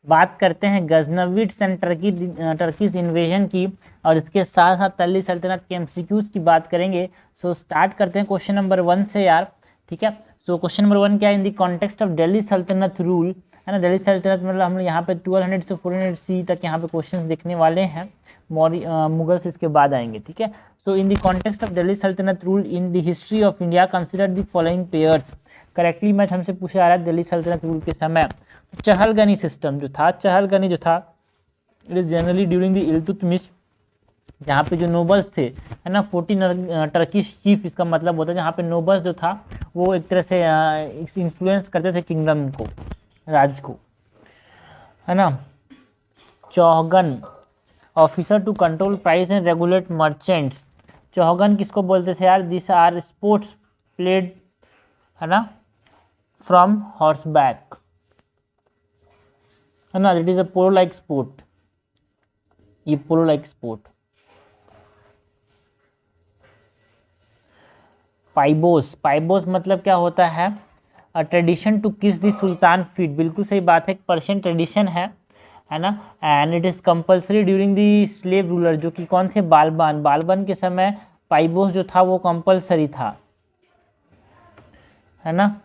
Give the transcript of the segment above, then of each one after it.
बात करते हैं गजनविड्स एंड टर्किश इन्वेजन की, और इसके साथ साथ दिल्ली सल्तनत के एमसीक्यूज की बात करेंगे। सो स्टार्ट करते हैं क्वेश्चन नंबर 1 से यार, ठीक है। सो क्वेश्चन नंबर 1 क्या है, इन the context of Delhi Saltanat rule, है ना। दिल्ली सल्तनत मतलब हम लोग यहाँ पे 1200 से 400 सी तक यहाँ पे क्वेश्चन देखने वाले हैं, मुगल्स इसके बाद आएंगे, ठीक है। So in the context of Delhi Saltanat rule in the history of India consider the following pairs. Correctly match हमसे पूछा जा रहा है दिल्ली सल्तनत रूल के समय। चहलगनी सिस्टम जो था, चहलगनी जो था, it is generally during the Iltutmish, जहाँ पे जो नोबल्स थे, है ना, 14 टर्किश चीफ इसका मतलब होता है, जहाँ पे नोबल्स जो था वो एक तरह से इन्फ्लुएंस करते थे किंगडम को, राज को, है ना। चौहगन officer to control price and regulate merchants. चौहगन किसको बोलते थे यार, दिस आर स्पोर्ट्स प्लेड, है ना, फ्रॉम हॉर्स बैक, है ना, it is a polo like sport, ये पोलो लाइक स्पोर्ट। पाइबोस, पाइबोस मतलब क्या होता है, अ ट्रेडिशन टू किस दी सुल्तान फीट, बिल्कुल सही बात है, एक पर्शियन ट्रेडिशन है ना। And it is compulsory during the slave ruler, जो कि कौन थे, बालबन, बालबन के समय पाइबोस जो था वो कंपल्सरी था, है ना।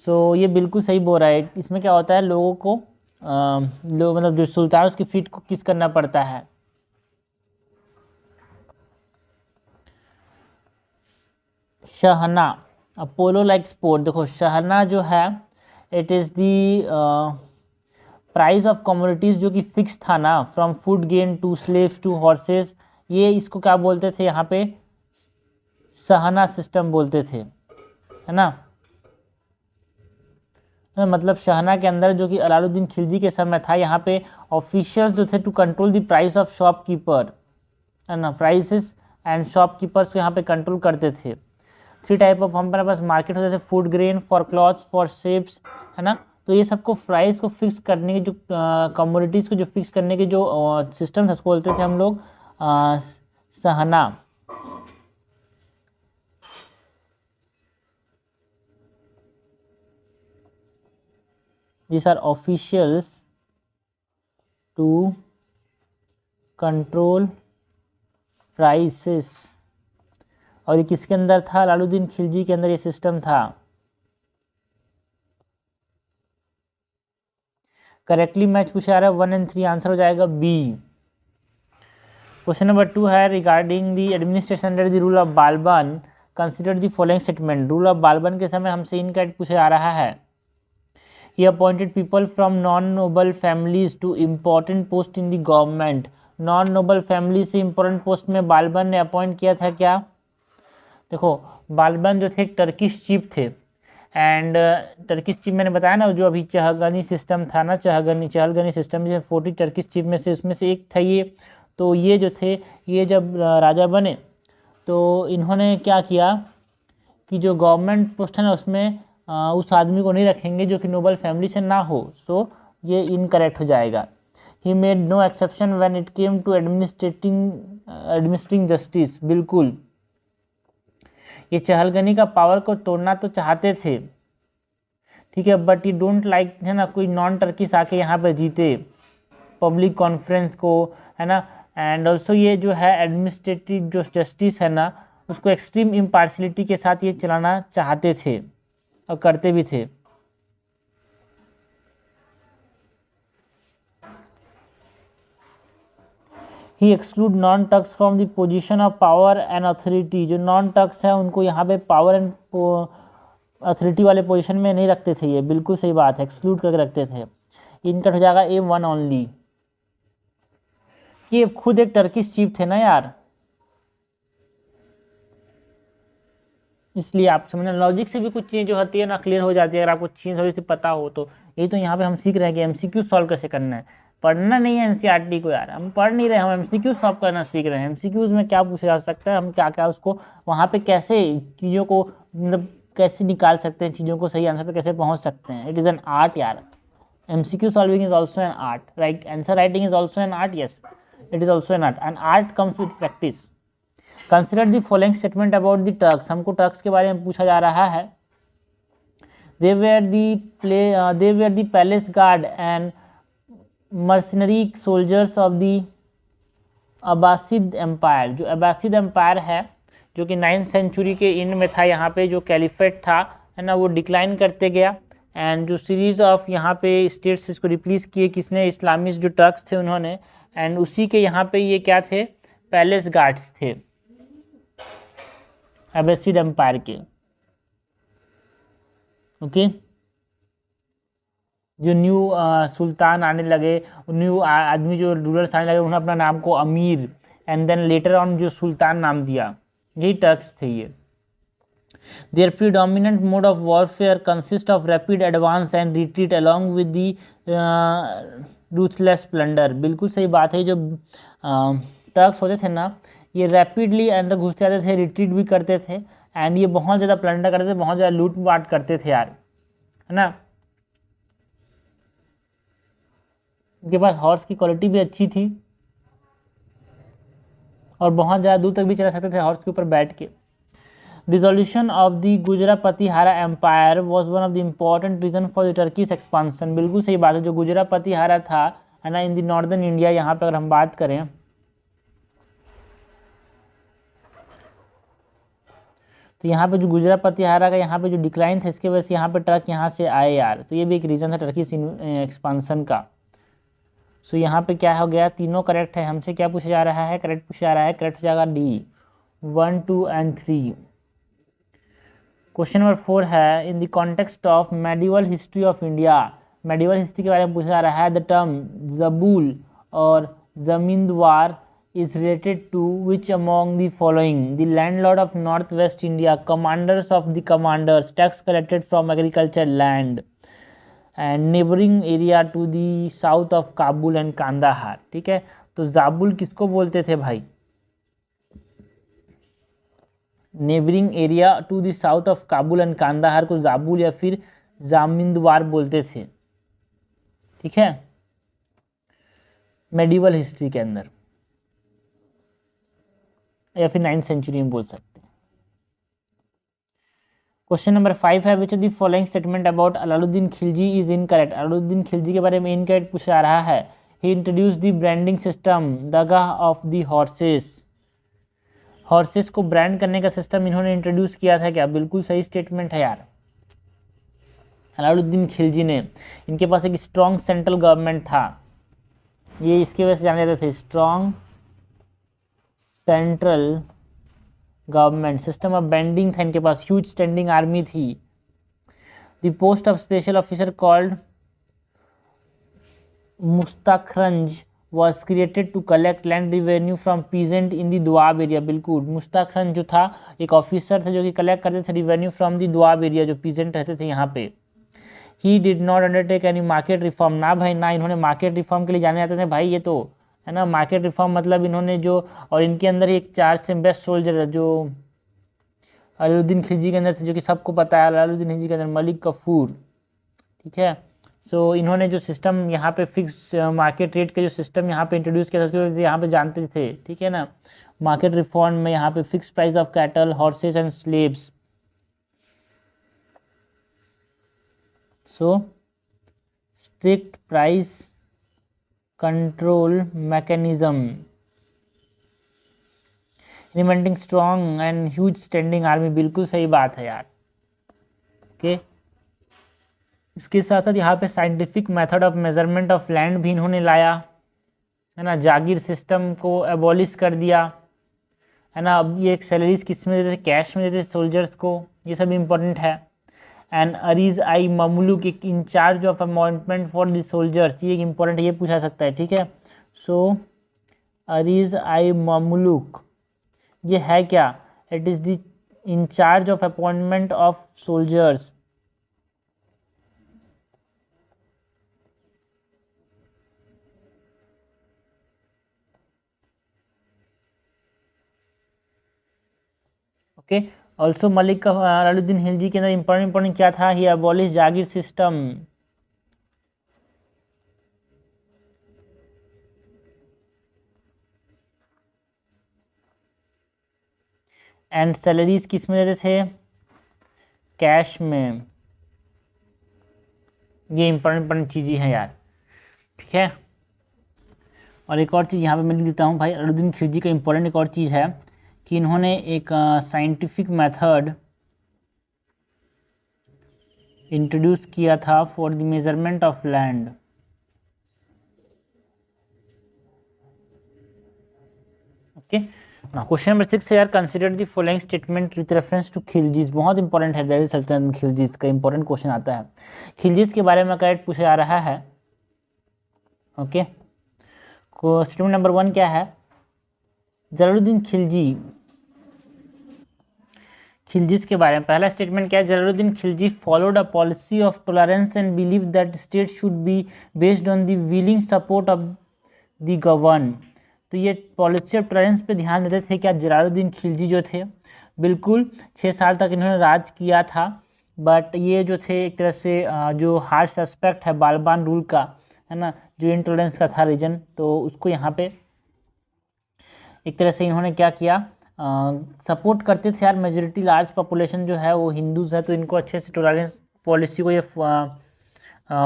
सो ये बिल्कुल सही बोल रहा है। इसमें क्या होता है, लोगों को लोग मतलब जो सुल्तान उसकी फीट को किस करना पड़ता है। शहना, अपोलो लाइक स्पोर्ट, देखो शहना जो है it is the price of commodities जो कि फिक्स था ना, from food grain to slaves to horses, ये इसको क्या बोलते थे यहाँ पे, सहना सिस्टम बोलते थे, है ना। तो मतलब शहना के अंदर जो कि अलाउद्दीन खिलजी के समय था, यहाँ पे ऑफिशियल्स जो थे to control the price of shopkeeper, है ना, प्राइसेस एंड शॉपकीपर्स को यहाँ पे कंट्रोल करते थे। 3 टाइप ऑफ हमारे पास मार्केट होते थे, food grain, for clothes, for shapes, है ना। तो ये सबको प्राइस को फिक्स करने के जो कमोडिटीज़ को जो फिक्स करने के जो सिस्टम था उसको बोलते थे हम लोग सहना। These are officials to control prices, और ये किसके अंदर था, अलाउद्दीन खिलजी के अंदर ये सिस्टम था। करेक्टली मैच पूछा जा रहा है 1 और 3, आंसर हो जाएगा बी। क्वेश्चन नंबर 2 है regarding the administration under the rule of Balban consider the following statement. Rule of Balban के समय हमसे इनका पूछा जा रहा है। He appointed people from non-noble families to important post in the government. non-noble family से important post में बालबन ने अपॉइंट किया था क्या, देखो बालबन जो थे एक टर्किश चीफ थे, एंड टर्किश चीफ मैंने बताया ना, जो अभी चहलगनी सिस्टम था ना, चहलगनी सिस्टम जो 40 टर्किश चीफ में से उसमें से एक था ये। तो ये जो थे, ये जब राजा बने तो इन्होंने क्या किया कि जो गवर्नमेंट पोस्ट है ना उसमें उस आदमी को नहीं रखेंगे जो कि नोबल फैमिली से ना हो। सो ये इनकरेक्ट हो जाएगा। He made no exception when it came to administering justice, बिल्कुल ये चहलगनी का पावर को तोड़ना तो चाहते थे, ठीक है, बट ये डोंट लाइक, है ना, कोई नॉन टर्किश आके यहाँ पे जीते पब्लिक कॉन्फ्रेंस को, है ना। एंड ऑल्सो ये जो है एडमिनिस्ट्रेटिव जो जस्टिस है ना, उसको एक्सट्रीम इम्पार्शलिटी के साथ ये चलाना चाहते थे और करते भी थे। He exclude non Turks from the position of power and authority, जो नॉन टर्क्स है उनको यहाँ पे पावर एंड अथॉरिटी वाले पोजीशन में नहीं रखते थे, ये बिल्कुल सही बात है, एक्सक्लूड करके रखते थे। इनका हो जाएगा A1 ओनली। ये खुद एक टर्किश चीफ थे ना यार, इसलिए आप समझना, लॉजिक से भी कुछ चीज़ें जो होती है ना क्लियर हो जाती है अगर आपको चीज़ थोड़ी सी पता हो तो। यही तो यहाँ पे हम सीख रहे हैं कि एमसीक्यू सॉल्व कैसे करना है, पढ़ना नहीं है एनसीईआरटी को यार, हम पढ़ नहीं रहे, हम एमसीक्यू सॉल्व करना सीख रहे हैं। एमसीक्यूज में क्या पूछा जा सकता है, हम क्या क्या उसको वहाँ पे कैसे चीज़ों को मतलब कैसे निकाल सकते हैं, चीज़ों को सही आंसर पे कैसे पहुँच सकते हैं। इट इज़ एन आर्ट यार, MCQ solving is also an art, right, answer writing is also an art, yes it is also an art, and art comes with practice. Consider the following statement about the Turks, हमको Turks के बारे में पूछा जा रहा है। They were the palace guard and mercenary soldiers of the Abbasid empire. जो Abbasid empire है जो कि 9th सेंचुरी के एंड में था, यहाँ पे जो कैलिफेट था है ना वो डिक्लाइन करते गया। एंड जो सीरीज ऑफ यहाँ पे स्टेट्स इसको रिप्लेस किए किसने, इस्लामिस्ट जो टर्क्स थे उन्होंने। एंड उसी के यहाँ पे ये क्या थे, पैलेस गार्ड्स थे अब्बासिद एम्पायर के। ओके जो न्यू सुल्तान आने लगे, न्यू आदमी जो रूलर्स आने लगे, उन्होंने अपना नाम को अमीर एंड देन लेटर ऑन जो सुल्तान नाम दिया, यही टर्क्स थे ये। Their predominant mode of warfare consists of rapid advance and retreat along with the ruthless plunder। बिल्कुल सही बात है। जो टर्क्स होते थे ना ये रैपिडली अंदर घुसते जाते थे, रिट्रीट भी करते थे एंड ये बहुत ज़्यादा प्लंडर करते थे, बहुत ज़्यादा लूट पाट करते थे यार, है ना। इनके पास हॉर्स की क्वालिटी भी अच्छी थी और बहुत ज़्यादा दूर तक भी चला सकते थे हॉर्स के ऊपर बैठ के। Dissolution of the Gurjara Pratihara empire was one of the important reason for the Turkish expansion. बिल्कुल सही बात है। जो गुजरापतिहारा था है ना इन द नॉर्दर्न इंडिया, यहाँ पे अगर हम बात करें तो यहाँ पे जो गुजरापतिहारा का यहाँ पे जो डिक्लाइन था इसके वजह से यहाँ पे टर्क यहाँ से आए यार, तो ये भी एक रीज़न था टर्किश एक्सपांसन का। सो यहाँ पे क्या हो गया, तीनों करेक्ट है। हमसे क्या पूछा जा रहा है, करेक्ट पूछा जा रहा है, करेक्ट हो जाएगा डी 1, 2 एंड 3। क्वेश्चन नंबर 4 है इन the context of medieval history of India. Medieval history के बारे में पूछा जा रहा है। द टर्म जबूल और जमींदार is related to which among the following? The landlord of northwest India, commanders of the commanders, tax collected from agriculture land, and neighboring area to the south of Kabul and Kandahar। ठीक है, तो जाबुल किसको बोलते थे भाई, neighbouring area to the south of Kabul and Kandahar को जाबुल या फिर जामिंदवार बोलते थे। ठीक है, मेडिवल हिस्ट्री के अंदर या फिर 9th सेंचुरी में बोल सकते हैं। क्वेश्चन नंबर 5 है which of the following statement about Alauddin Khilji is incorrect. Alauddin Khilji के बारे में इनकरेक्ट पूछा जा रहा है। He introduce the branding system dagh of the horses. Horses को ब्रांड करने का सिस्टम इन्होंने इंट्रोड्यूस किया था क्या, बिल्कुल सही स्टेटमेंट है यार। अलाउद्दीन खिलजी ने, इनके पास एक स्ट्रॉन्ग सेंट्रल गवर्नमेंट था, ये इसके वजह से जाने जाते थे, strong central government, system of branding था इनके पास, ह्यूज स्टैंडिंग आर्मी थी। The post of special officer called mustakhraj was created to collect land revenue from peasant in the Doab area. बिल्कुल, मुस्ताखरंज जो था एक ऑफिसर थे जो कि कलेक्ट करते थे revenue from the Doab area, जो पीजेंट रहते थे यहाँ पे। He did not undertake any market reform. ना भाई ना इन्होंने मार्केट रिफॉर्म के लिए जाने जाते थे भाई, ये तो है ना। मार्केट रिफॉर्म मतलब इन्होंने जो, और इनके अंदर एक 4 से बेस्ट सोल्जर जो अलाउद्दीन खिलजी के अंदर थे, जो कि सबको पता है अलाउद्दीन खिलजी के अंदर मलिक कफूर। ठीक है, सो इन्होंने जो सिस्टम यहाँ पे फिक्स मार्केट रेट के जो सिस्टम यहाँ पे इंट्रोड्यूस किया था उसके वजह से यहाँ पे जानते थे। ठीक है ना, मार्केट रिफॉर्म में यहाँ पे fix price of cattle, horses and slaves. So strict price control mechanism, implementing strong and huge standing army. बिल्कुल सही बात है यार। ओके, इसके साथ साथ यहाँ पे scientific method of measurement of land भी इन्होंने लाया, है ना। जागीर सिस्टम को एबॉलिश कर दिया, है ना। अब ये एक सैलरीज किस में देते थे, कैश में देते थे सोल्जर्स को, ये सब इम्पोर्टेंट है। And Ariz i Mumalik in charge of appointment for the soldiers, ये एक इम्पोर्टेंट, ये पूछा सकता है। ठीक है, सो अरीज आई ममलुक ये है क्या, it is the in charge of appointment of soldiers. Okay, also Malik का अलाउद्दीन खिलजी के अंदर इंपॉर्टेंट क्या था, he abolish jagir system and salaries किस में देते थे, कैश में। ये इंपॉर्टेंट चीज़ें हैं यार। ठीक है, और एक और चीज़ यहाँ पे मैं लिख देता हूँ भाई, अलाउद्दीन खिलजी का इंपॉर्टेंट एक और चीज़ है कि इन्होंने एक साइंटिफिक मेथड इंट्रोड्यूस किया था for the measurement of land. Okay, question number 6 है यार, consider the following statement with reference to Khiljis. बहुत इंपॉर्टेंट है, दिल्ली सल्तनत में खिलजीज का इंपॉर्टेंट क्वेश्चन आता है। खिलजीज के बारे में करेक्ट पूछा जा रहा है। ओके, स्टेटमेंट नंबर 1 क्या है, जलालुद्दीन खिलजी, खिलजीज के बारे में पहला स्टेटमेंट क्या है, Jalaluddin Khilji followed a policy of tolerance and believe that state should be based on the willing support of the govern. तो ये पॉलिसी ऑफ टॉलरेंस पे ध्यान देते थे क्या जलालुद्दीन खिलजी जो थे, बिल्कुल 6 साल तक इन्होंने राज किया था, बट ये जो थे एक तरह से जो हार्श एस्पेक्ट है बालबान रूल का, है ना, जो इंटॉलरेंस का था रीजन, तो उसको यहाँ पे एक तरह से इन्होंने क्या किया, सपोर्ट करते थे यार। मेजोरिटी लार्ज पॉपुलेशन जो है वो हिंदूज है, तो इनको अच्छे से टॉलरेंस पॉलिसी को ये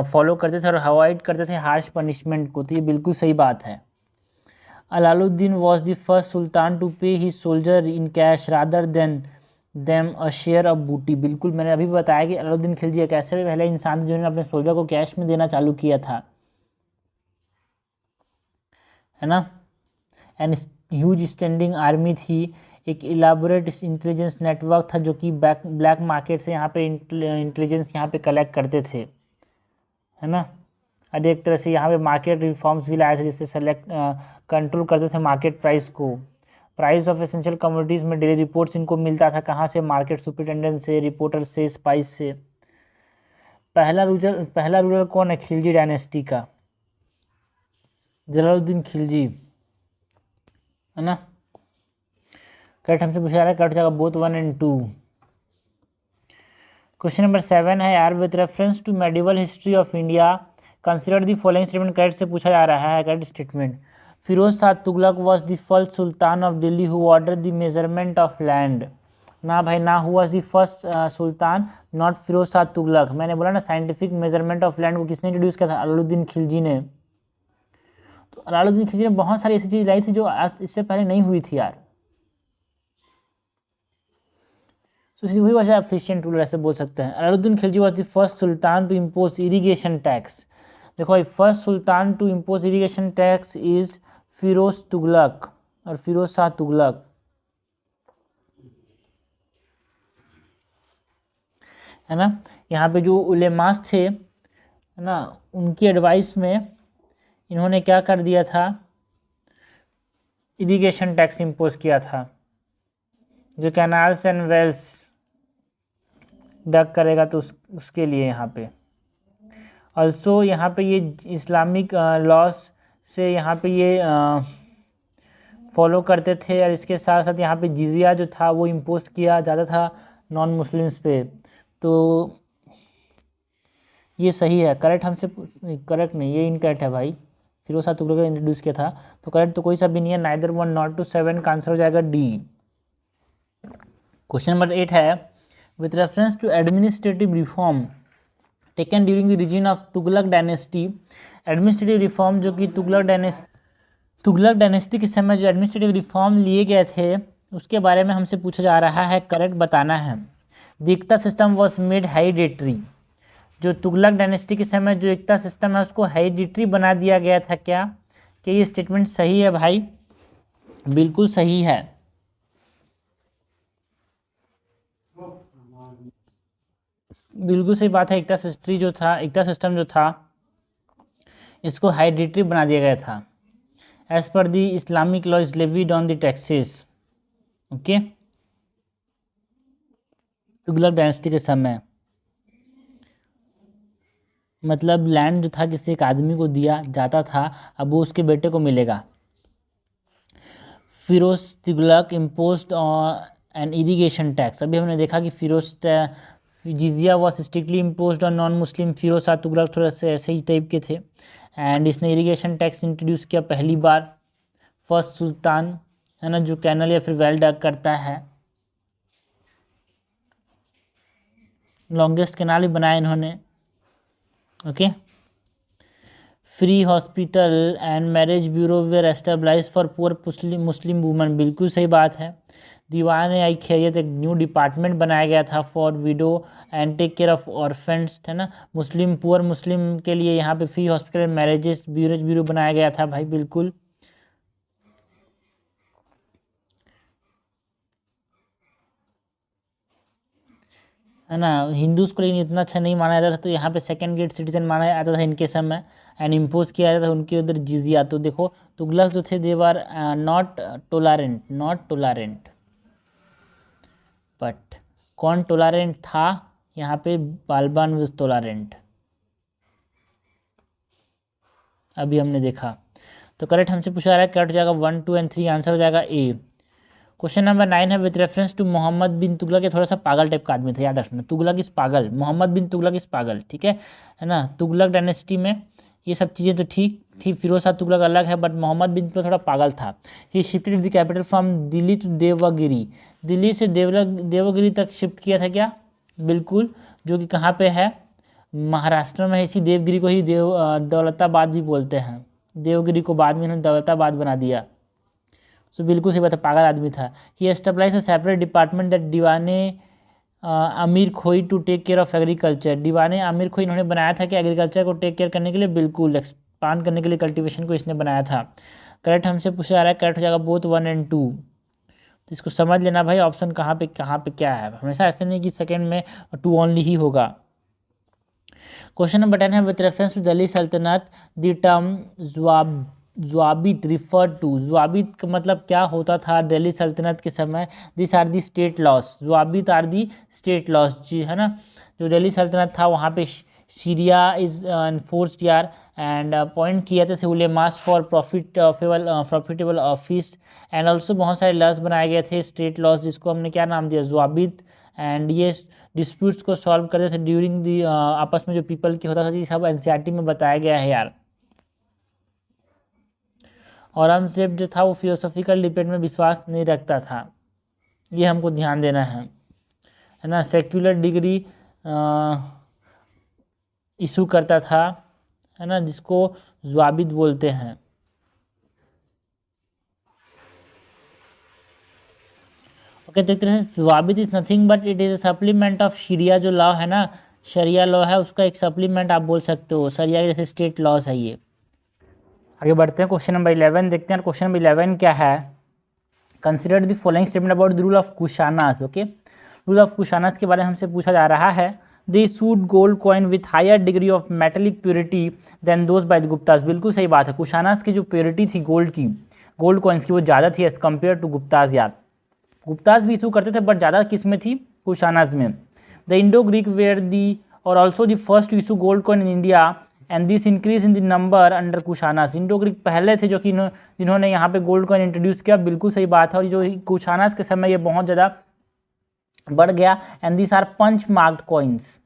फॉलो करते थे और अवॉइड करते थे हार्श पनिशमेंट को, तो ये बिल्कुल सही बात है। Alauddin was the first sultan to pay his soldier in cash rather than them a share of booty. बिल्कुल, मैंने अभी बताया कि अलाउद्दीन खिलजी एक ऐसे पहले इंसान जिन्होंने अपने सोल्जर को कैश में देना चालू किया था, है ना। एंड ह्यूज स्टैंडिंग आर्मी थी, एक इलाबोरेट इंटेलिजेंस नेटवर्क था जो कि ब्लैक मार्केट से यहाँ पे इंटेलिजेंस यहाँ पे कलेक्ट करते थे, है ना। और एक तरह से यहाँ पे मार्केट रिफॉर्म्स भी लाए थे, जिससे सेलेक्ट कंट्रोल करते थे मार्केट प्राइस को। प्राइस ऑफ एसेंशियल कमोडिटीज़ में डेली रिपोर्ट्स इनको मिलता था, कहाँ से, मार्केट सुपरिटेंडेंट से, रिपोर्टर से, स्पाइस से। पहला रूलर कौन है खिलजी डायनेस्टी का, जलालुद्दीन खिलजी, है ना। करेक्ट हमसे पूछा जा रहा है, करेक्ट जाएगा बोथ 1 and 2। क्वेश्चन नंबर 7 है यार, with reference to medieval history of India consider the following statement. Correct से पूछा जा रहा है, correct statement, Firoz Shah Tughlaq was the first sultan of Delhi who order the measurement of land. ना भाई, ना who was the first sultan, not Firoz Shah Tughlaq. मैंने बोला ना, साइंटिफिक मेजरमेंट ऑफ लैंड को किसने इंट्रोड्यूस किया था, अलाउद्दीन खिलजी ने। तो अलाउद्दीन खिलजी ने बहुत सारी ऐसी चीज़ लाई थी जो आज इससे पहले नहीं हुई थी यार। तो इसी वही वजह एफिशिएंट रूलर ऐसे बोल सकते हैं। Alauddin Khilji was the first sultan to impose irrigation tax. देखो भाई, first sultan to impose irrigation tax is Firoz Tughlaq और फिरोज शाह तुगलक, है ना। यहाँ पे जो उलेमास थे, है ना, उनकी एडवाइस में इन्होंने क्या कर दिया था, इरीगेशन टैक्स इम्पोज किया था, जो कैनाल्स एंड वेल्स डग करेगा तो उसके लिए यहाँ पे। ऑल्सो यहाँ पे ये इस्लामिक लॉस से यहाँ पे ये फॉलो करते थे, और इसके साथ साथ यहाँ पे जिजिया जो था वो इम्पोज किया जाता था नॉन मुस्लिम्स पे। तो ये सही है, करेक्ट हमसे, करेक्ट नहीं, ये इनकरेक्ट है भाई। फिरोज शाह तुगलक ने इंट्रोड्यूस किया था, तो करेक्ट तो कोई सा भी नहीं है, नाइदर 1 नॉट 2 7 का आंसर हो जाएगा डी। क्वेश्चन नंबर 8 है, with reference to administrative reform taken during the region of Tughlaq dynasty. Administrative reform जो कि तुगलक डायनेस्टी के समय जो एडमिनिस्ट्रेटिव रिफॉर्म लिए गए थे उसके बारे में हमसे पूछा जा रहा है, करेक्ट बताना है। The iqta system was made hereditary. जो तुगलक डायनेस्टी के समय जो इक्ता सिस्टम है उसको हेरिडिटरी बना दिया गया था क्या ये स्टेटमेंट सही है भाई? बिल्कुल सही है। बिल्कुल सही बात है। इक्ता सिस्टम जो था इसको हेरिडिटरी बना दिया गया था। As per the Islamic law is levied on the taxes. Okay, Tughlaq dynasty के समय मतलब लैंड जो था किसी एक आदमी को दिया जाता था, अब वो उसके बेटे को मिलेगा। Firoz Tughlaq imposed an irrigation tax. अभी हमने देखा कि jizya was strictly imposed on non Muslim. Firoz Shah Tughlaq थोड़ा से ऐसे ही टाइप के थे, एंड इसने इरिगेशन टैक्स इंट्रोड्यूस किया पहली बार। फर्स्ट सुल्तान है ना, जो कैनल या फिर वेल डग करता है। लॉन्गेस्ट कैनाल भी बनाया इन्होंने। Okay, free hospital and marriage bureau were established for poor Muslim women, बिल्कुल सही बात है। दीवान आई खैरियत, एक न्यू डिपार्टमेंट बनाया गया था for widow and take care of orphans, है ना, मुस्लिम पुअर मुस्लिम के लिए यहाँ पे फ्री हॉस्पिटल मैरिजेस ब्यूरो बनाया गया था भाई, बिल्कुल। है ना, हिंदूज को लेकिन इतना अच्छा नहीं माना जाता था, तो यहाँ पे सेकंड ग्रेड सिटीजन माना जाता था इनके समय, एंड इम्पोज किया जाता था उनके उधर जिजिया। तो देखो तुगलक जो थे, दे वर नॉट टोलरेंट बट कौन टोलरेंट था यहाँ पे? बालबान वाज टोलरेंट, अभी हमने देखा। तो करेक्ट हमसे पूछा रहा है, करेक्ट हो जाएगा 1, 2 एंड 3, आंसर हो जाएगा ए। क्वेश्चन नंबर 9 है, with reference to Mohammad bin Tughlaq, ये थोड़ा सा पागल टाइप का आदमी था, याद रखना, तुगलक इस पागल, मोहम्मद बिन तुगलक इस पागल, ठीक है ना। तुगलक डायनेस्टी में ये सब चीज़ें तो ठीक थी, फिरोज शाह तुगलक अलग है, बट मोहम्मद बिन तुगलक थोड़ा पागल था। He shifted the capital from Delhi to Devagiri, Delhi से देवगिरी तक शिफ्ट किया था क्या? बिल्कुल, जो कि कहाँ पे है? महाराष्ट्र में है। इसी देवगिरी को ही दौलताबाद भी बोलते हैं, देवगिरी को बाद में इन्होंने दौलताबाद बना दिया। सो बिल्कुल सही बात है, पागल आदमी था। He established a separate department that दीवाने अमीर खोई to take care of agriculture, दीवाने आमिर खोई इन्होंने बनाया था कि एग्रीकल्चर को टेक केयर करने के लिए, बिल्कुल एक्सपांड करने के लिए कल्टीवेशन को इसने बनाया था। करेक्ट हमसे पूछा जा रहा है, करेक्ट हो जाएगा बोथ 1 एंड 2। तो इसको समझ लेना भाई, ऑप्शन कहाँ पे क्या है, हमेशा ऐसे नहीं कि सेकेंड में 2 ओनली ही होगा। क्वेश्चन नंबर 10 है, with reference to Delhi Saltanat the term zawabit refer to, ज़्वाबित का मतलब क्या होता था दिल्ली सल्तनत के समय? This are the state laws, zawabit are the state laws जी, है ना। जो दिल्ली सल्तनत था वहाँ पे सीरिया इज इन्फोर्स्ड यार, एंड पॉइंट किया थे ulemas for profitable office, and also बहुत सारे लॉस बनाए गए थे स्टेट लॉस, जिसको हमने क्या नाम दिया? ज़्वाबित। एंड ये डिस्प्यूट्स को सॉल्व करते थे ड्यूरिंग दी, आपस में जो पीपल की होता था, ये सब एनसीईआरटी में बताया गया है यार। औरंगजेब जो था वो फिलोसॉफिकल डिबेट में विश्वास नहीं रखता था, ये हमको ध्यान देना है ना। सेक्युलर डिग्री इशू करता था, है ना, जिसको ज़्वाबित बोलते हैं। ओके, देखते हैं। Zawabit is nothing but it is a supplement of sharia, जो लॉ है ना, शरिया लॉ है, उसका एक सप्लीमेंट आप बोल सकते हो, शरिया जैसे स्टेट लॉस है ये। आगे बढ़ते हैं, क्वेश्चन नंबर 11 देखते हैं। क्वेश्चन नंबर 11 क्या है? Consider the following statement about the rule of Kushanas. Okay, rule of Kushanas के बारे में हमसे पूछा जा रहा है। They issued gold coin with higher degree of metallic purity than those by the Guptas, बिल्कुल सही बात है। कुशानास की जो प्योरिटी थी गोल्ड की, गोल्ड कॉइन्स की, वो ज़्यादा थी एज कम्पेयर टू गुप्तास यार। गुप्तास भी इशू करते थे बट ज़्यादा किस में थी? कुशानास में। The Indo Greek were the और also the first to issue gold coin in India and this increase in the number under Kushanas, Indo Greek पहले थे जो कि जिन्होंने यहाँ पे गोल्ड कॉइन इंट्रोड्यूस किया, बिल्कुल सही बात है। और जो कुशानास के समय ये बहुत ज़्यादा बढ़ गया, and this are punch marked coins.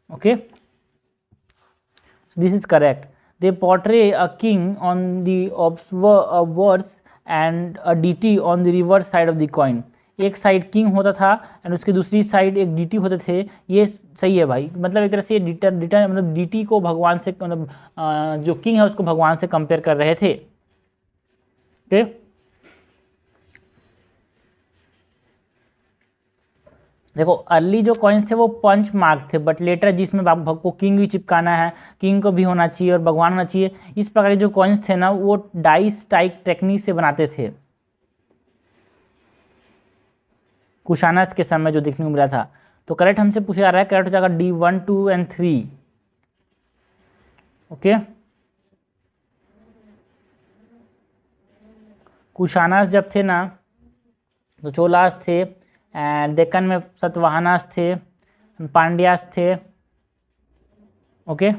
Okay, this is correct. They portray a king on the observers and a deity on the reverse side of the coin, एक साइड किंग होता था एंड उसकी दूसरी साइड एक DT होते थे, ये सही है भाई। मतलब एक तरह से डीटर मतलब डीटी को भगवान से, मतलब जो किंग है उसको भगवान से कंपेयर कर रहे थे। ओके, देखो अर्ली जो कॉइन्स थे वो पंच मार्क थे, बट लेटर जिसमें आपको किंग भी चिपकाना है, किंग को भी होना चाहिए और भगवान होना चाहिए, इस प्रकार के जो कॉइन्स थे ना, वो डाई स्ट्राइक टेक्निक से बनाते थे कुशानास के समय जो देखने को मिला था। तो करेक्ट हमसे पूछा जा रहा है, करेक्ट हो जाएगा डी 1, 2 एंड 3। ओके, कुशानास जब थे ना, तो चोलास थे, एंड डेक्कन में सतवाहनास थे, पांड्यास थे। ओके,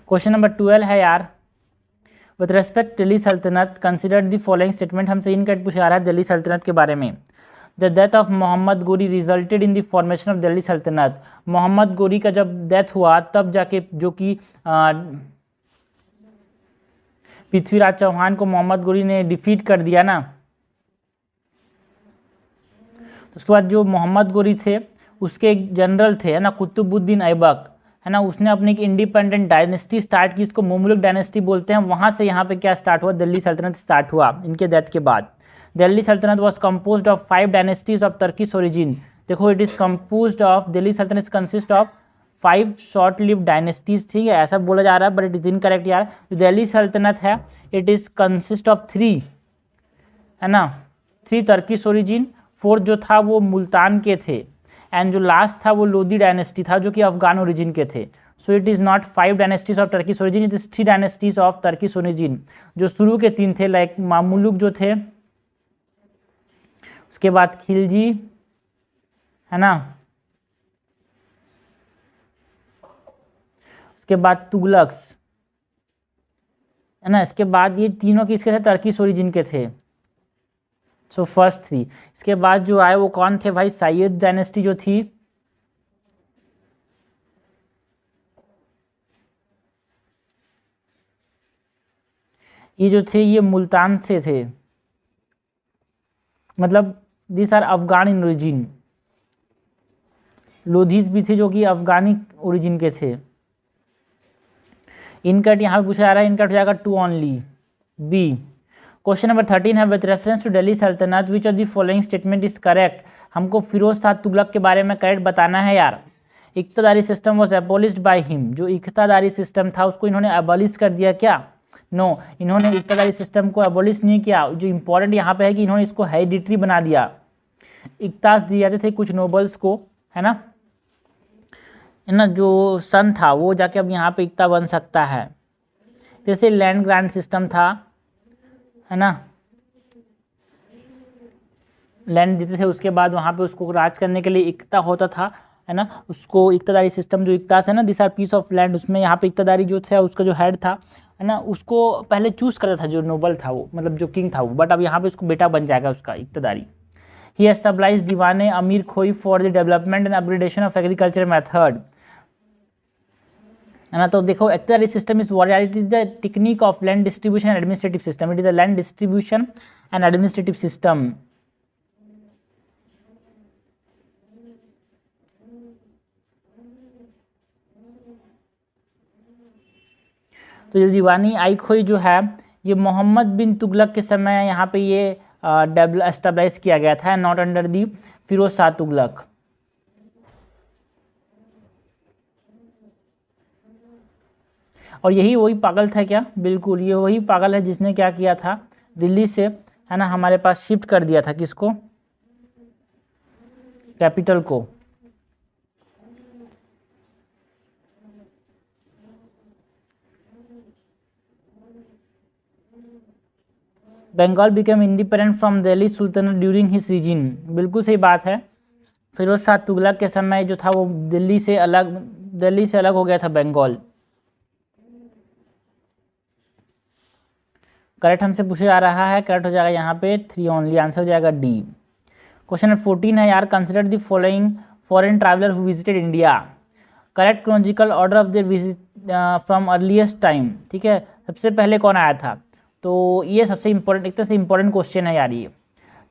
क्वेश्चन नंबर 12 है यार, विथ रेस्पेक्ट दिल्ली सल्तनत कंसिडर द फॉलोइंग स्टेटमेंट, हमसे इनकरेक्ट पूछा जा रहा है दिल्ली सल्तनत के बारे में। The death of Mohammad Ghori resulted in the formation of Delhi सल्तनत, मोहम्मद गोरी का जब डेथ हुआ तब जाके, जो कि पृथ्वीराज चौहान को मोहम्मद गोरी ने डिफीट कर दिया ना, उसके बाद जो मोहम्मद गोरी थे उसके एक जनरल थे, है ना, कुतुबुद्दीन ऐबक, है ना, उसने अपनी एक इंडिपेंडेंट डायनेस्टी स्टार्ट की, इसको मुमलुक डायनेस्टी बोलते हैं। वहाँ से यहाँ पे क्या स्टार्ट हुआ, दिल्ली सल्तनत स्टार्ट हुआ इनके डेथ के बाद। Delhi Sultanate was compose of 5 dynasties of Turkish origin. देखो it is compose of, Delhi Sultanate consist of 5 short live dynasties, ठीक है, ऐसा बोला जा रहा है बट इट इज इनकरेक्ट यार। जो दिल्ली सल्तनत है इट इज कंसिस्ट ऑफ 3, है ना, 3 टर्किश ओरिजिन, 4 जो था वो मुल्तान के थे, एंड जो लास्ट था वो लोदी डायनेस्टी था जो कि अफगान ओरिजिन के थे। So it is not 5 dynasties of Turkish origin, it is 3 dynasties of Turkish origin. जो शुरू के 3 थे लाइक मामुलुक जो थे, उसके बाद खिलजी, है ना, उसके बाद तुगलक्स, है ना, इसके बाद ये तीनों किसके थे, टर्किश ओरिजिन के थे। So first 3। इसके बाद जो आए वो कौन थे भाई, सैयद डायनेस्टी जो थी, ये जो थे ये मुल्तान से थे, मतलब this are Afghan in origin. Lodhis भी थे जो कि अफगानी ओरिजिन के थे। इनकट यहाँ पे पूछा जा रहा है, इनकट हो जाएगा 2 ओनली, बी। क्वेश्चन नंबर 13 है, विथ रेफरेंस टू दिल्ली सल्तनत विच of the following statement is correct. हमको फिरोज शाह तुगलक के बारे में करेक्ट बताना है यार। Iqtadari system was abolished by him, जो इक्तदारी सिस्टम था उसको इन्होंने एबोलिश कर दिया क्या, नो, इन्होंने इक्तदारी सिस्टम को एबोलिश नहीं किया। जो इंपॉर्टेंट यहाँ पे है कि इन्होंने इसको हेरिडिटरी बना दिया। इक्तास दिए जाते थे कुछ नोबल्स को, है ना, जो सन था वो जाके अब यहाँ पे इक्ता बन सकता है। जैसे लैंड ग्रांट सिस्टम था, है ना, लैंड देते थे उसके बाद वहाँ पे उसको राज करने के लिए इक्ता होता था, है ना, उसको इक्तदारी सिस्टम जो इक्तास है ना, this are piece of land, उसमें यहाँ पे इक्तदारी जो था उसका जो हेड था, है ना, उसको पहले चूज करता था जो नोबल था वो, मतलब जो किंग था वो, बट अब यहाँ पे उसको बेटा बन जाएगा उसका इक्तदारी। ही एस्टेब्लिश दीवाने अमीर Kohi for the development and upgradation of agriculture method, है ना। तो देखो Iqtadari system is what, it is the technique of land distribution and administrative system, it is a land distribution and administrative system. तो ये दीवानी आई खोई जो है ये मोहम्मद बिन तुगलक के समय यहाँ पे ये एस्टेब्लिश किया गया था, not under the Firoz Shah Tughlaq. और यही वही पागल था क्या, बिल्कुल ये वही पागल है जिसने क्या किया था, दिल्ली से, है ना, हमारे पास शिफ्ट कर दिया था किसको, कैपिटल को। Bengal became independent from Delhi Sultanate during his region, बिल्कुल सही बात है। फिरोज शाह तुगलक के समय जो था वो दिल्ली से अलग हो गया था बंगाल। करेक्ट हमसे पूछा जा रहा है, करेक्ट हो जाएगा यहाँ पे 3 ओनली, आंसर हो जाएगा डी। क्वेश्चन नंबर 14 है यार, consider the following foreign traveller who visited India, correct chronological order of their visit from earliest time, ठीक है, सबसे पहले कौन आया था, तो ये सबसे इम्पोर्टेंट, एक तरह से इम्पोर्टेंट क्वेश्चन है यार ये,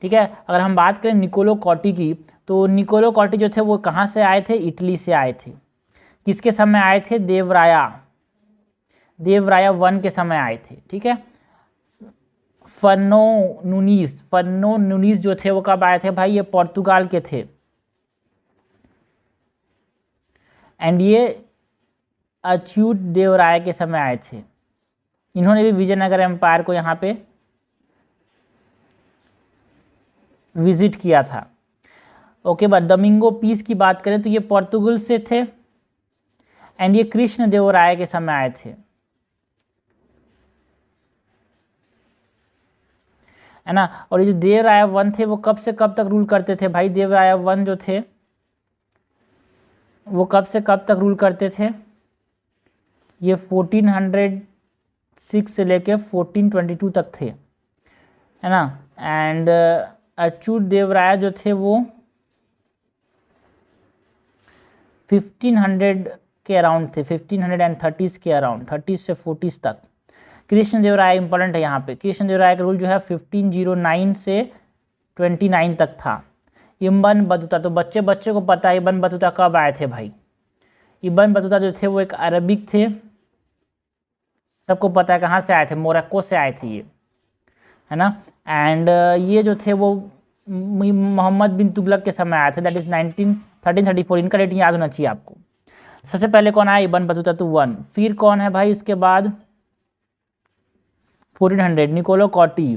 ठीक है। अगर हम बात करें निकोलो कॉटी की, तो निकोलो कॉटी जो थे वो कहाँ से आए थे, इटली से आए थे। किसके समय आए थे, देवराया 1 के समय आए थे, ठीक है। फर्नो नुनीस जो थे वो कब आए थे भाई, ये पोर्तुगाल के थे, एंड ये अच्युत देवराय के समय आए थे। इन्होंने भी विजयनगर एम्पायर को यहाँ पे विजिट किया था। ओके, बट डोमिंगो पीस की बात करें तो ये पोर्तुगल से थे, एंड ये कृष्ण देवराय के समय आए थे, है ना। और ये जो देवराय 1 थे वो कब से कब तक रूल करते थे भाई, देवराय 1 जो थे वो कब से कब तक रूल करते थे, ये 1406 से लेके 1422 तक थे, है ना। एंड अच्युत देवराय जो थे वो 1500 के अराउंड थे, 1530 के अराउंड, 30 से 40 तक। कृष्ण देवराय इंपॉर्टेंट है यहाँ पे, कृष्ण देवराय का रूल जो है 1509 से 29 तक था। इब्न बतूता, तो बच्चे बच्चे को पता है इब्न बतूता कब आए थे भाई। इब्न बतूता जो थे वो एक अरबिक थे, सबको पता है कहाँ से आए थे, मोरक्को से आए थे ये, है ना। एंड ये जो थे वो मोहम्मद बिन तुगलक के समय आए थे, दैट इज 1334। इनका डेट याद होना चाहिए आपको। सबसे पहले कौन आया, इब्न बतूता, तो 1। फिर कौन है भाई उसके बाद 1400 निकोलो कॉटी।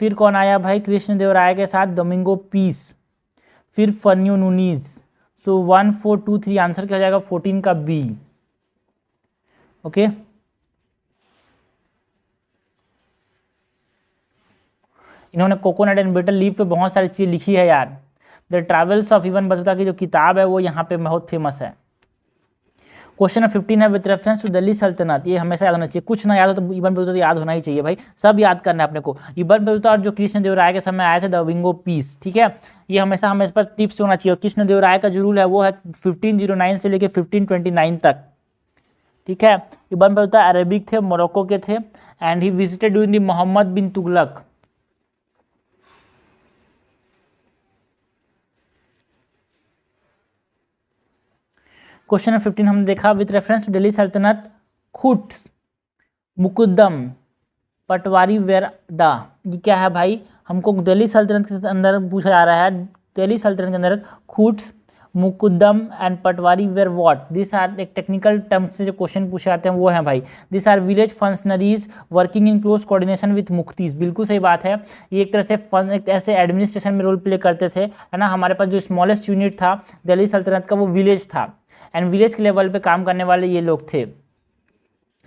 फिर कौन आया भाई कृष्ण देव राय के साथ, डोमिंगो पीस। फिर फन्यू नूनीज। सो 1 4 2 3 आंसर क्या हो जाएगा 14 का बी। ओके इन्होंने कोकोनट एंड बिटर लीफ पे बहुत सारी चीज़ लिखी है यार। The travels of Ibn Battuta की जो किताब है वो यहाँ पे बहुत फेमस है। क्वेश्चन नंबर 15 है विद रेफरेंस टू दिल्ली सल्तनत, ये हमेशा याद होना चाहिए, कुछ ना याद हो तो इब्न बतूता याद होना ही चाहिए भाई, सब याद करना है अपने को। इब्न बतूता और जो कृष्ण देव राय के समय आए थे डोमिंगो पीस, ठीक है, ये हमेशा हमें इस पर टिप्स होना चाहिए। कृष्ण देव राय का जो रूल है वो है 1509 से लेकर 1529 तक, ठीक है। इब्न बतूता अरबिक थे, मोरक्को के थे, and he visited during the Mohammad bin Tughlaq. Question number 15 हमने देखा विद रेफरेंस टू दिल्ली सल्तनत, खुट्स, मुकुद्दम, पटवारी वेरदा, ये क्या है भाई, हमको दिल्ली सल्तनत के अंदर पूछा जा रहा है। दिल्ली सल्तनत के अंदर Khuts, Muqaddam and patwari were what, this are एक टेक्निकल टर्म से जो क्वेश्चन पूछे जाते हैं वो हैं भाई, this are village functionaries working in close coordination with Muqtis. बिल्कुल सही बात है, ये एक तरह से एक ऐसे एडमिनिस्ट्रेशन में रोल प्ले करते थे, है ना। हमारे पास जो स्मॉलेस्ट यूनिट था दिल्ली सल्तनत का वो विलेज था, एंड विलेज के लेवल पे काम करने वाले ये लोग थे,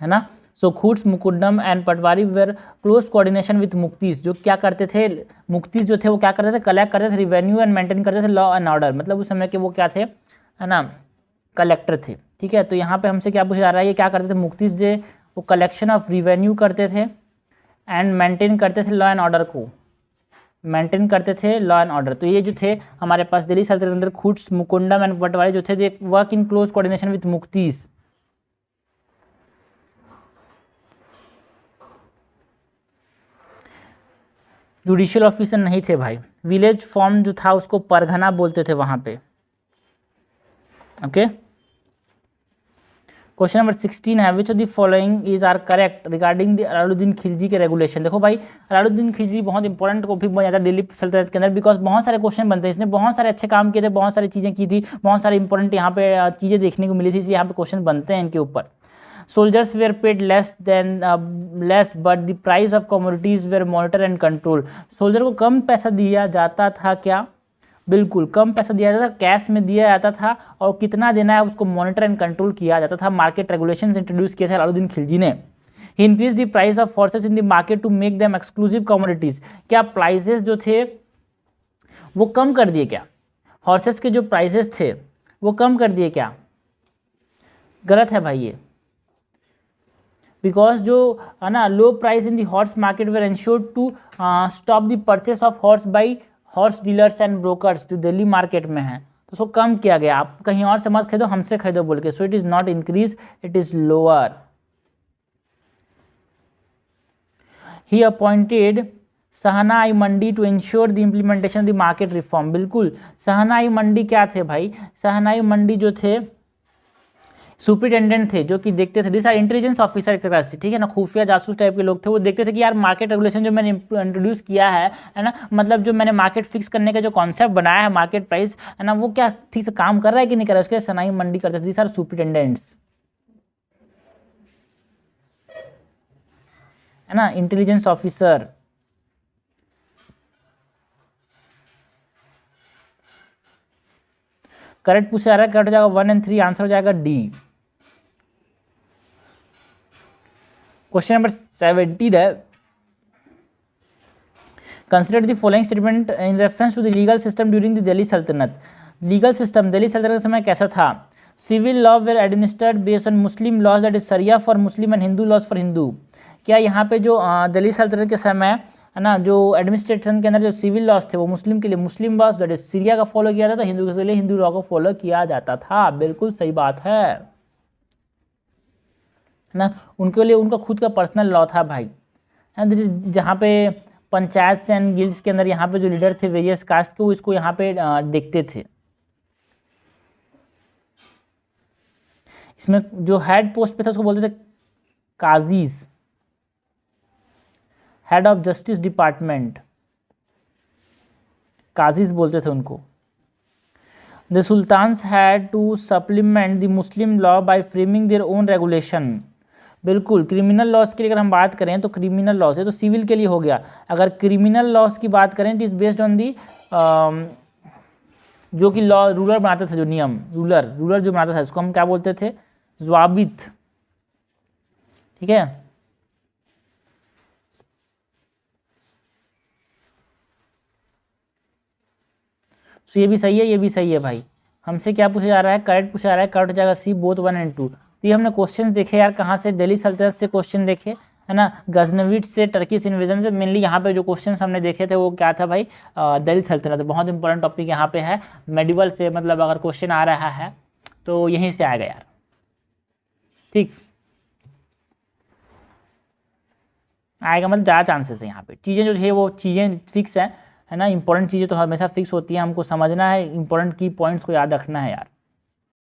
है ना। So Khuts, Muqaddam and patwari were close coordination with Muqtis, जो क्या करते थे, मुख्तीस जो थे वो क्या करते थे, कलेक्ट करते थे रिवेन्यू एंड मेंटेन करते थे लॉ एंड ऑर्डर, मतलब उस समय के वो क्या थे, है ना, कलेक्टर थे, ठीक है। तो यहाँ पे हमसे क्या पूछा जा रहा है, ये क्या करते थे मुख्तीस जो वो कलेक्शन ऑफ रिवेन्यू करते थे एंड मेंटेन करते थे लॉ एंड ऑर्डर को, मेंटेन करते थे लॉ एंड ऑर्डर। तो ये जो थे हमारे पास दिल्ली सल्तनत के अंदर खुट्स, मुकुंडम एंड पटवारी जो थे they work in close coordination with Muqtis. Judicial officer नहीं थे भाई, विलेज फॉर्म जो था उसको परगना बोलते थे वहां पे। ओके क्वेश्चन नंबर 16 है which of the following is are correct regarding the Alauddin Khilji के रेगुलेशन। देखो भाई अलाउद्दीन खिलजी बहुत इंपॉर्टेंट टॉपिक बन जाता है दिल्ली सल्तनत के अंदर, बिकॉज बहुत सारे क्वेश्चन बनते हैं, इसने बहुत सारे अच्छे काम किए थे, बहुत सारी चीज़ें की थी, बहुत सारे इंपॉर्टेंट यहाँ पे चीज़ें देखने को मिली थी, इसलिए यहाँ पे क्वेश्चन बनते हैं इनके ऊपर। Soldiers were paid less but the price of commodities were monitor and control. Soldier को कम पैसा दिया जाता था क्या, बिल्कुल कम पैसा दिया जाता था, कैश में दिया जाता था, और कितना देना है उसको मॉनिटर एंड कंट्रोल किया जाता था। मार्केट रेगुलेशंस इंट्रोड्यूस किए थे अलाउद्दीन खिलजी ने। He increase the price of horses in the market to make them exclusive commodities. क्या प्राइसेस जो थे वो कम कर दिए क्या, हॉर्सेस के जो प्राइसेस थे वो कम कर दिए क्या, गलत है भाई ये, बिकॉज जो है ना low price in the horse market were ensured to stop the purchase of horse by horse dealers and brokers जो दिल्ली मार्केट में है, तो उसको कम किया गया, आप कहीं और से मत खरीदो हमसे खरीदो बोल के। So it is not increase, it is lower. He appointed Shahna i Mandi to ensure the implementation of the market reform. बिल्कुल सहना आई मंडी क्या थे भाई, सहना आई मंडी जो थे सुपरिटेंडेंट थे जो कि देखते थे, दिस आर इंटेलिजेंस ऑफिसर एक तरह से, ठीक है ना, खुफिया जासूस टाइप के लोग थे, वो देखते थे कि यार मार्केट रेगुलेशन जो मैंने इंट्रोड्यूस किया है ना, मतलब जो मैंने मार्केट फिक्स करने का जो कॉन्सेप्ट बनाया है मार्केट प्राइस, है ना, वो क्या ठीक से काम कर रहा है कि नहीं कर रहा है, उसके लिए सनाई मंडी करते थे। दिस आर सुपरिटेंडेंट्स, है ना, इंटेलिजेंस ऑफिसर। करेक्ट पूछा जा रहा है, करेक्ट हो जाएगा 1 और 3, आंसर हो जाएगा डी। क्वेश्चन नंबर 17 है consider the following statement in reference to the legal system during the Delhi Sultanate. Legal system Delhi सल्तनत के समय कैसा था, civil law were administered based on Muslim laws that is sharia for Muslim and Hindu laws for Hindu. क्या यहाँ पे जो दिल्ली सल्तनत के समय है ना जो एडमिनिस्ट्रेशन के अंदर जो सिविल लॉज थे वो मुस्लिम के लिए मुस्लिम लॉज दैट इज सीरिया का फॉलो किया जाता था, हिंदू के लिए हिंदू लॉ को फॉलो किया जाता था। बिल्कुल सही बात है ना, उनके लिए उनका खुद का पर्सनल लॉ था भाई, है जहाँ पे पंचायत एंड गिल्ड्स के अंदर यहाँ पे जो लीडर थे वेरियस कास्ट के, वो इसको यहाँ पे देखते थे। इसमें जो हेड पोस्ट पे था उसको बोलते थे काजीज, हेड ऑफ जस्टिस डिपार्टमेंट, काजीज बोलते थे उनको। The sultans had to supplement the Muslim law by framing their own regulation. बिल्कुल, क्रिमिनल लॉज की अगर हम बात करें तो क्रिमिनल लॉज है तो सिविल के लिए हो गया। अगर क्रिमिनल लॉज की बात करें, it is based on the जो कि लॉ रूलर बनाता था, जो नियम रूलर जो बनाता था उसको हम क्या बोलते थे, ज़वाबित। ठीक है, तो ये भी सही है, ये भी सही है भाई। हमसे क्या पूछा जा रहा है, करेक्ट पूछा जा रहा है, करेक्ट हो जाएगा सी बोथ 1 एंड 2। तो ये हमने क्वेश्चन देखे यार, कहाँ से, दिल्ली सल्तनत से क्वेश्चन देखे है ना, गजनवीड से, टर्किश इन्वेजन से। मेनली यहाँ पे जो क्वेश्चन हमने देखे थे वो क्या था भाई, दिल्ली सल्तनत। बहुत इंपॉर्टेंट टॉपिक यहाँ पे है, मेडिवल से मतलब अगर क्वेश्चन आ रहा है तो यहीं से आएगा यार। ठीक, आएगा मतलब ज़्यादा चांसेस है यहाँ पे। चीज़ें जो है वो चीज़ें फिक्स है ना, इंपॉर्टेंट चीज़ें तो हमेशा फिक्स होती है, हमको समझना है, इंपॉर्टेंट की पॉइंट्स को याद रखना है यार।